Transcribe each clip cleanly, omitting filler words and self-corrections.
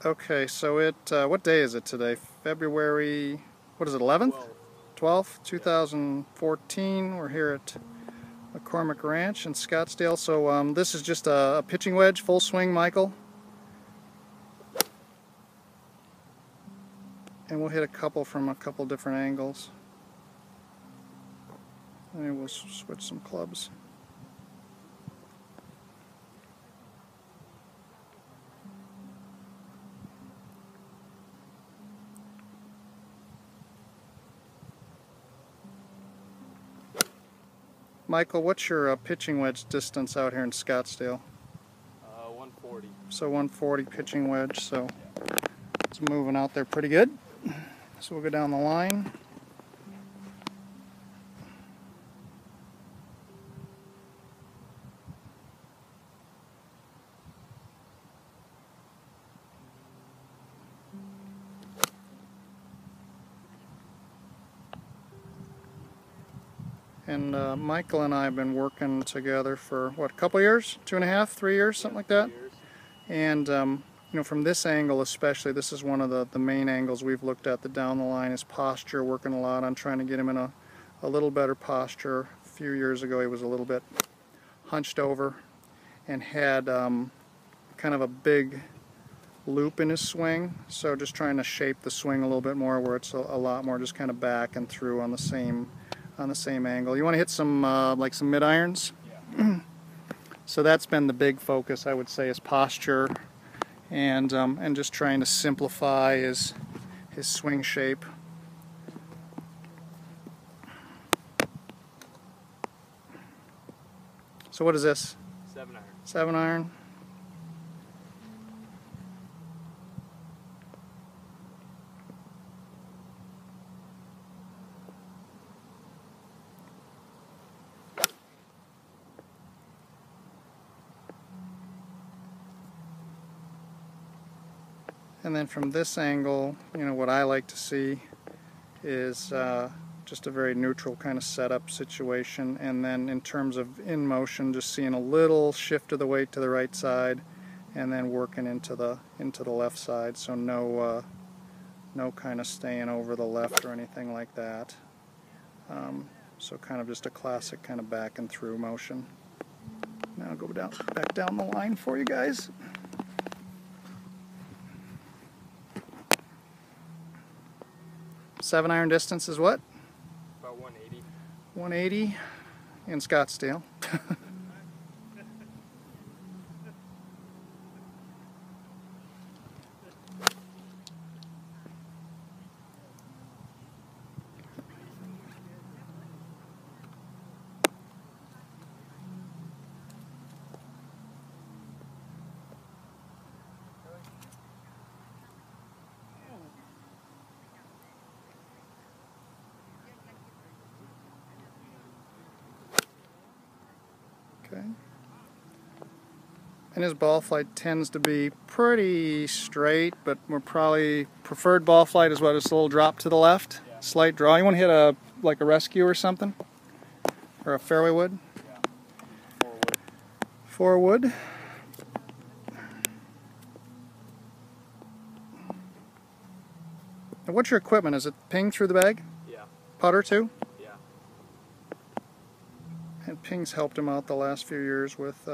Okay, so what day is it today? February, what is it, 11th? 12th, 2014. We're here at McCormick Ranch in Scottsdale. So this is just a pitching wedge, full swing, Michael. And we'll hit a couple from a couple different angles. And we'll switch some clubs. Michael, what's your pitching wedge distance out here in Scottsdale? 140. So 140 pitching wedge, so it's moving out there pretty good. So we'll go down the line. And Michael and I have been working together for, what, a couple years? 2.5, 3 years, something like that? And, you know, from this angle especially, this is one of the main angles we've looked at, the down the line, is posture, working a lot on trying to get him in a little better posture. A few years ago he was a little bit hunched over and had kind of a big loop in his swing, so just trying to shape the swing a little bit more where it's a lot more just kind of back and through on the same angle. You want to hit some like some mid irons. Yeah. So that's been the big focus, I would say, is posture and just trying to simplify his swing shape. So what is this? 7 iron. 7 iron. And then from this angle, you know, what I like to see is just a very neutral kind of setup situation. And then in terms of in motion, just seeing a little shift of the weight to the right side, and then working into the left side. So no kind of staying over the left or anything like that. So kind of just a classic kind of back and through motion. Now I'll go back down the line for you guys. Seven iron distance is what? About 180. 180 in Scottsdale. Okay. And his ball flight tends to be pretty straight, but we're probably preferred ball flight is what, it's a little drop to the left, yeah. Slight draw. You want to hit like a rescue or something, or a fairway wood. Yeah. 4 wood. 4 wood. And what's your equipment? Is it ping through the bag? Yeah. Putter too? Yeah. And Ping's helped him out the last few years with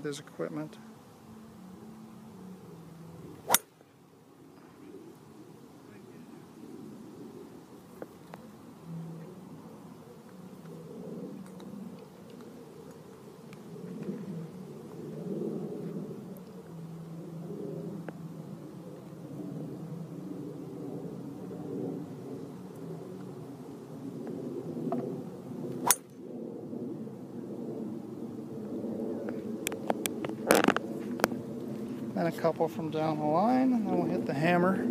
his equipment. And a couple from down the line, and then we'll hit the hammer.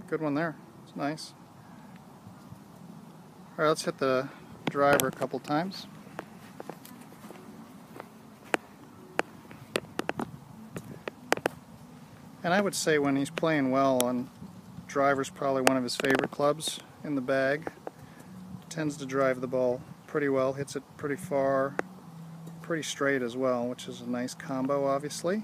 Good one there. It's nice. All right, let's hit the driver a couple times. And I would say when he's playing well, and driver's probably one of his favorite clubs in the bag, tends to drive the ball pretty well, hits it pretty far, pretty straight as well, which is a nice combo, obviously.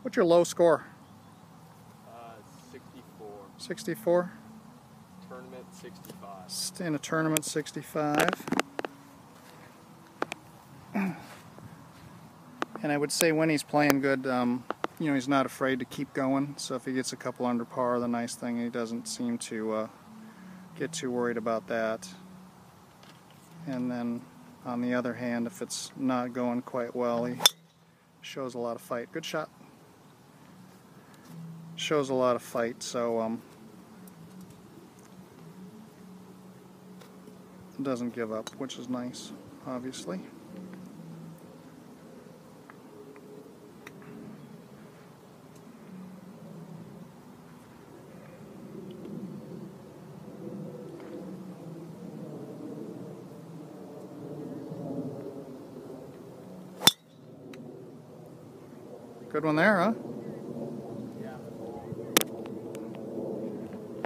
What's your low score? 64. 64? Tournament 65. In a tournament, 65. And I would say when he's playing good, you know, he's not afraid to keep going. So if he gets a couple under par, the nice thing, he doesn't seem to get too worried about that. And then on the other hand, if it's not going quite well, he shows a lot of fight. Good shot. Shows a lot of fight, so doesn't give up, which is nice, obviously. Good one there, huh?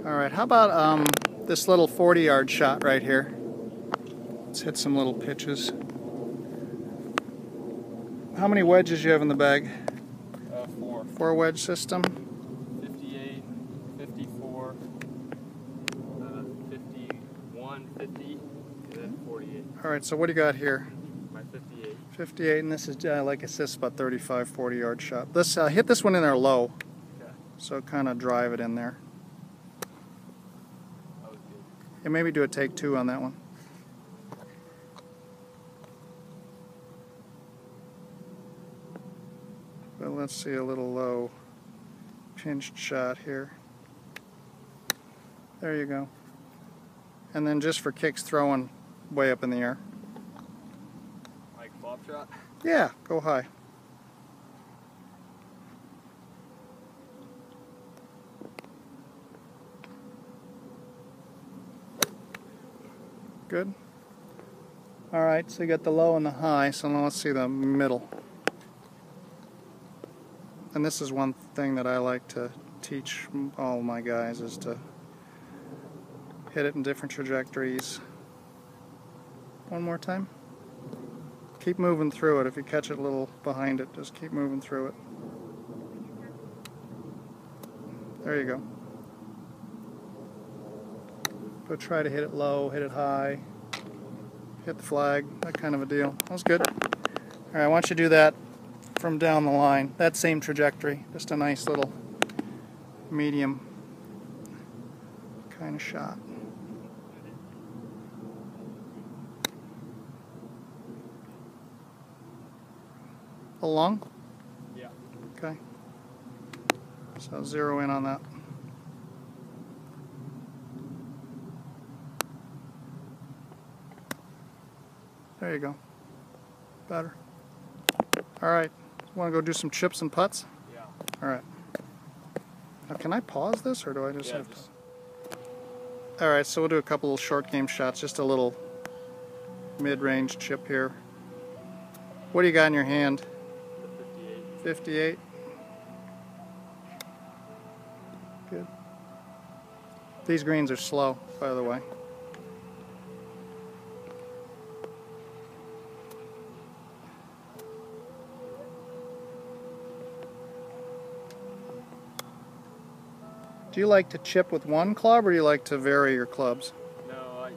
All right, how about this little 40-yard shot right here? Let's hit some little pitches. How many wedges do you have in the bag? 4. 4 wedge system. 58, 54, 51, 50, and then 48. All right, so what do you got here? My 58. 58, and this is, like I said, about 35, 40-yard shot. Let's hit this one in there low. Okay. So kind of drive it in there. That was good. And maybe do a take 2 on that one. But let's see a little low pinched shot here. There you go. And then just for kicks, throwing way up in the air. Like flop shot? Yeah, go high. Good. All right, so you got the low and the high, so now let's see the middle. And this is one thing that I like to teach all my guys, is to hit it in different trajectories. One more time. Keep moving through it. If you catch it a little behind it, just keep moving through it. There you go. But try to hit it low, hit it high, hit the flag, that kind of a deal. That was good. All right, I want you to do that from down the line. That same trajectory, just a nice little medium kind of shot. A long? Yeah. Okay. So zero in on that. There you go. Better. All right. Want to go do some chips and putts? Yeah. All right. Now, can I pause this, or do I just Yeah, have to? All right, so we'll do a couple of short game shots, just a little mid-range chip here. What do you got in your hand? The 58. 58. Good. These greens are slow, by the way. Do you like to chip with one club, or do you like to vary your clubs? No,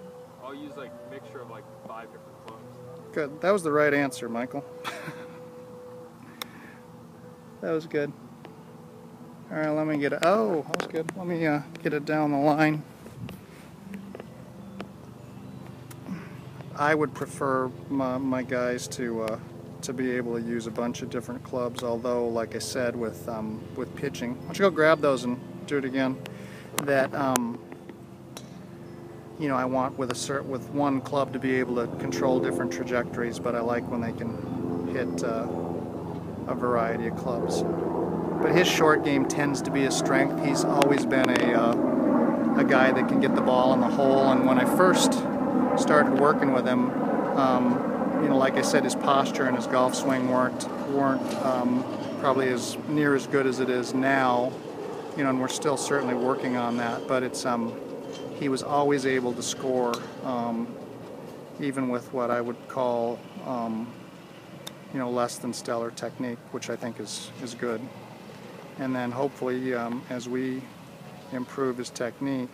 I'll use like a mixture of like 5 different clubs. Good. That was the right answer, Michael. That was good. All right, let me get it. Oh, that was good. Let me get it down the line. I would prefer my guys to be able to use a bunch of different clubs. Although, like I said, with pitching, why don't you go grab those and do it again? That you know, I want with one club to be able to control different trajectories, but I like when they can hit a variety of clubs. But his short game tends to be a strength. He's always been a guy that can get the ball in the hole, and when I first started working with him, you know, like I said, his posture and his golf swing weren't probably as near as good as it is now, you know, and we're still certainly working on that. But it's he was always able to score, even with what I would call, you know, less than stellar technique, which I think is good. And then hopefully, as we improve his technique,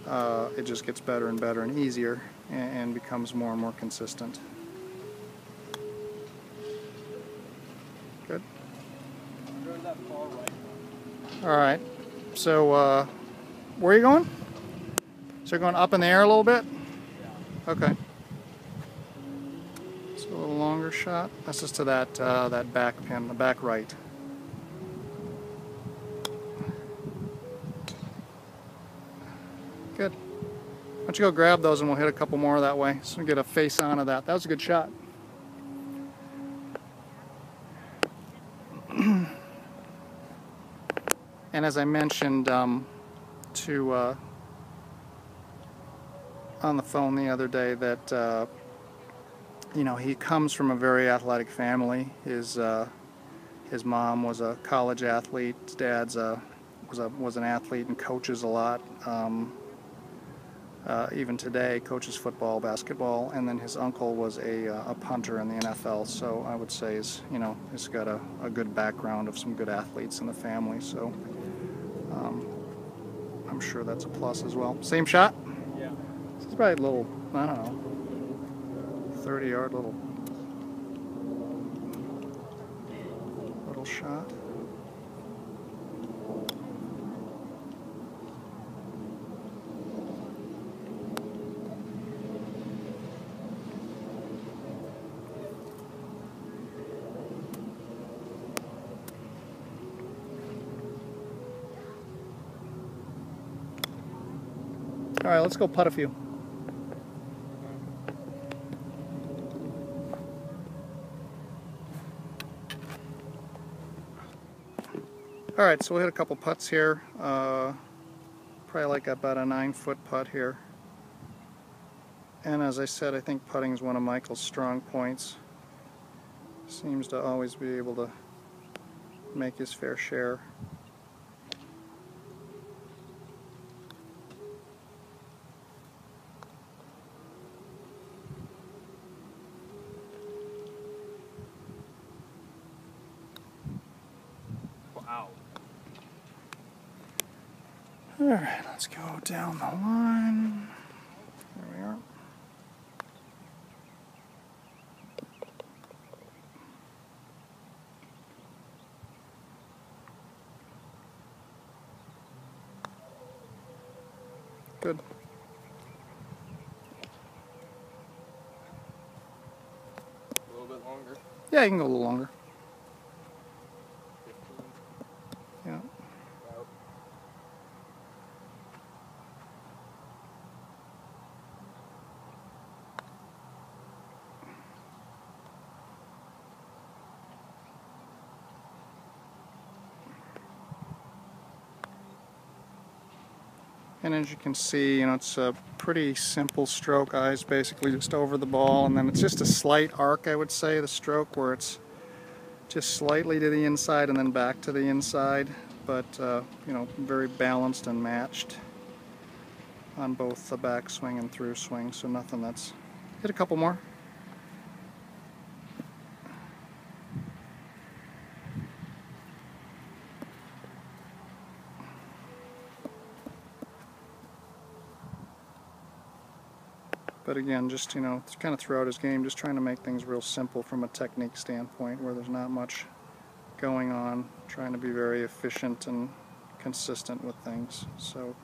it just gets better and better and easier, and becomes more and more consistent. Good. All right. So, where are you going? So you're going up in the air a little bit? Yeah. Okay. So a little longer shot. That's just to that that back pin, the back right. Good. Why don't you go grab those and we'll hit a couple more that way so we get a face on of that. That was a good shot. And as I mentioned to on the phone the other day, that you know, he comes from a very athletic family. His mom was a college athlete. His dad's was an athlete and coaches a lot. Even today, coaches football, basketball, and then his uncle was a punter in the NFL. So I would say he's got a good background of some good athletes in the family. So I'm sure that's a plus as well. Same shot? Yeah. It's probably a little, I don't know, 30-yard little shot. All right, let's go putt a few. All right, so we hit a couple putts here. Probably like about a 9-foot putt here. And as I said, I think putting is one of Michael's strong points. Seems to always be able to make his fair share. Wow. All right, let's go down the line. There we are. Good. A little bit longer. Yeah, you can go a little longer. 15. Yeah. About. And as you can see, it's a pretty simple stroke. Eyes basically just over the ball, and then it's just a slight arc, I would say, the stroke, where it's just slightly to the inside and then back to the inside, but very balanced and matched on both the backswing and through swing, so nothing that's... Hit a couple more. But again, just, kind of throughout his game, just trying to make things real simple from a technique standpoint, where there's not much going on, trying to be very efficient and consistent with things. So